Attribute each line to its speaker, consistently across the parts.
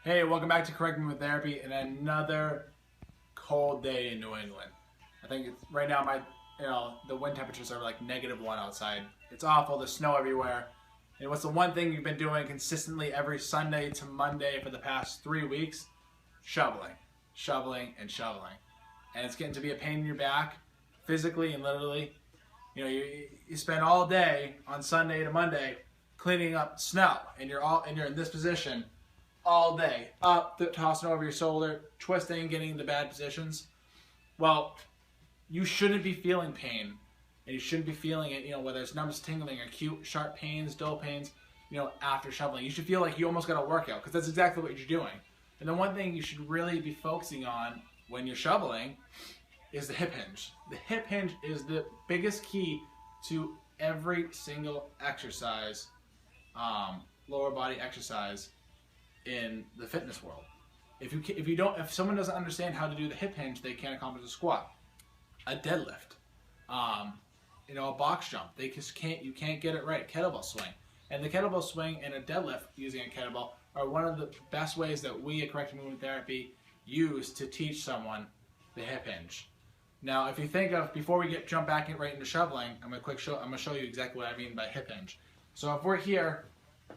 Speaker 1: Hey, welcome back to Correct Movement Therapy and another cold day in New England. I think it's, right now the wind temperatures are like -1 outside. It's awful, there's snow everywhere. And what's the one thing you've been doing consistently every Sunday to Monday for the past 3 weeks? Shoveling. Shoveling and shoveling. And it's getting to be a pain in your back, physically and literally. You know, you spend all day on Sunday to Monday cleaning up snow, and you're in this position all day, up, tossing over your shoulder, twisting, getting into bad positions. Well, you shouldn't be feeling pain, and you shouldn't be feeling it, whether it's numbness, tingling, acute, sharp pains, dull pains, after shoveling. You should feel like you almost got a workout, because that's exactly what you're doing. And the one thing you should really be focusing on when you're shoveling is the hip hinge. The hip hinge is the biggest key to every single exercise, lower body exercise in the fitness world. If someone doesn't understand how to do the hip hinge, they can't accomplish a squat, a deadlift, a box jump. You can't get it right. Kettlebell swing, and the kettlebell swing and a deadlift using a kettlebell are one of the best ways that we at Correct Movement Therapy use to teach someone the hip hinge. Now, if you think of, before we jump back right into shoveling, I'm gonna show you exactly what I mean by hip hinge. So if we're here,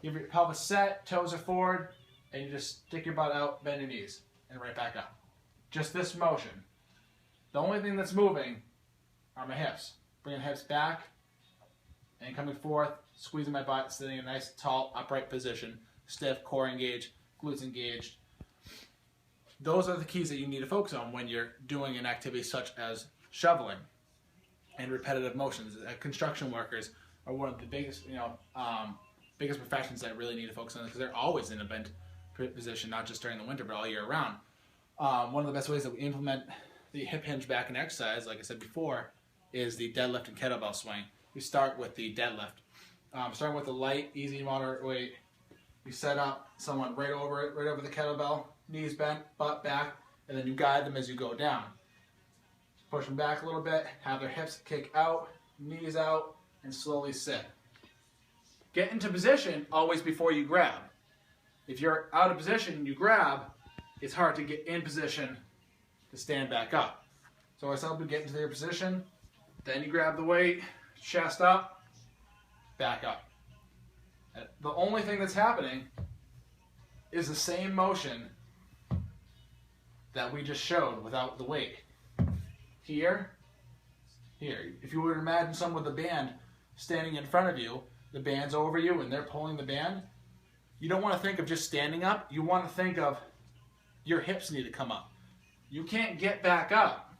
Speaker 1: you have your pelvis set, toes are forward, and you just stick your butt out, bend your knees, and right back up. Just this motion. The only thing that's moving are my hips. Bringing hips back and coming forth, squeezing my butt, sitting in a nice, tall, upright position, stiff, core engaged, glutes engaged. Those are the keys that you need to focus on when you're doing an activity such as shoveling and repetitive motions. Construction workers are one of the biggest, biggest professions that really need to focus on, because they're always in a bent position, not just during the winter, but all year round. One of the best ways that we implement the hip hinge back in exercise, like I said before, is the deadlift and kettlebell swing. We start with the deadlift. Starting with a light, easy, moderate weight. You set up someone right over the kettlebell, knees bent, butt back, and then you guide them as you go down. Push them back a little bit, have their hips kick out, knees out, and slowly sit. Get into position always before you grab. If you're out of position and you grab, it's hard to get in position to stand back up. So I help you get into their position, then you grab the weight, chest up, back up. And the only thing that's happening is the same motion that we just showed without the weight. Here. If you were to imagine someone with a band standing in front of you, the band's over you and they're pulling the band, you don't want to think of just standing up. You want to think of your hips need to come up. You can't get back up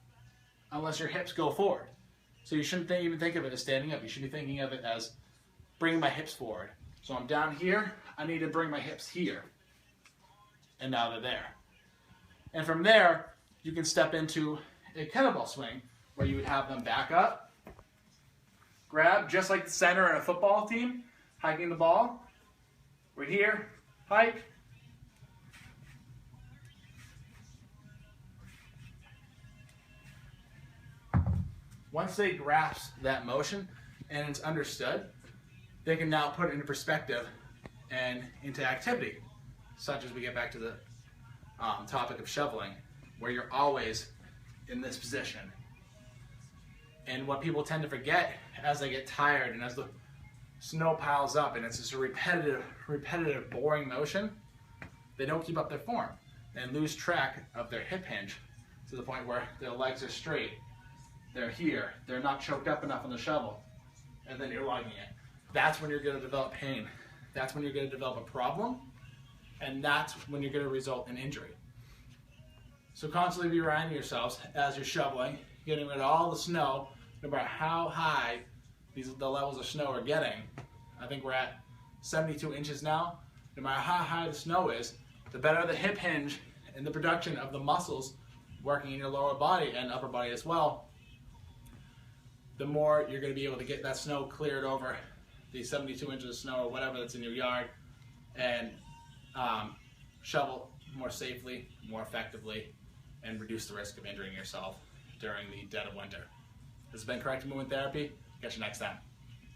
Speaker 1: unless your hips go forward. So you shouldn't even think of it as standing up. You should be thinking of it as bringing my hips forward. So I'm down here, I need to bring my hips here. And now they're there. And from there, you can step into a kettlebell swing where you would have them back up, grab, just like the center in a football team, hiking the ball. Right here, hike. Once they grasp that motion and it's understood, they can now put it into perspective and into activity, such as we get back to the topic of shoveling, where you're always in this position. And what people tend to forget as they get tired and as the snow piles up and it's just a repetitive, boring motion, they don't keep up their form and lose track of their hip hinge to the point where their legs are straight, they're here, they're not choked up enough on the shovel, and then you're lugging it. That's when you're going to develop pain. That's when you're going to develop a problem, and that's when you're going to result in injury. So constantly be reminding yourselves as you're shoveling, getting rid of all the snow, no matter how high the levels of snow are getting. I think we're at 72 inches now. No matter how high the snow is, the better the hip hinge and the production of the muscles working in your lower body and upper body as well, the more you're going to be able to get that snow cleared over the 72 inches of snow or whatever that's in your yard, and shovel more safely, more effectively, and reduce the risk of injuring yourself during the dead of winter. This has been Correct Movement Therapy. Catch you next time.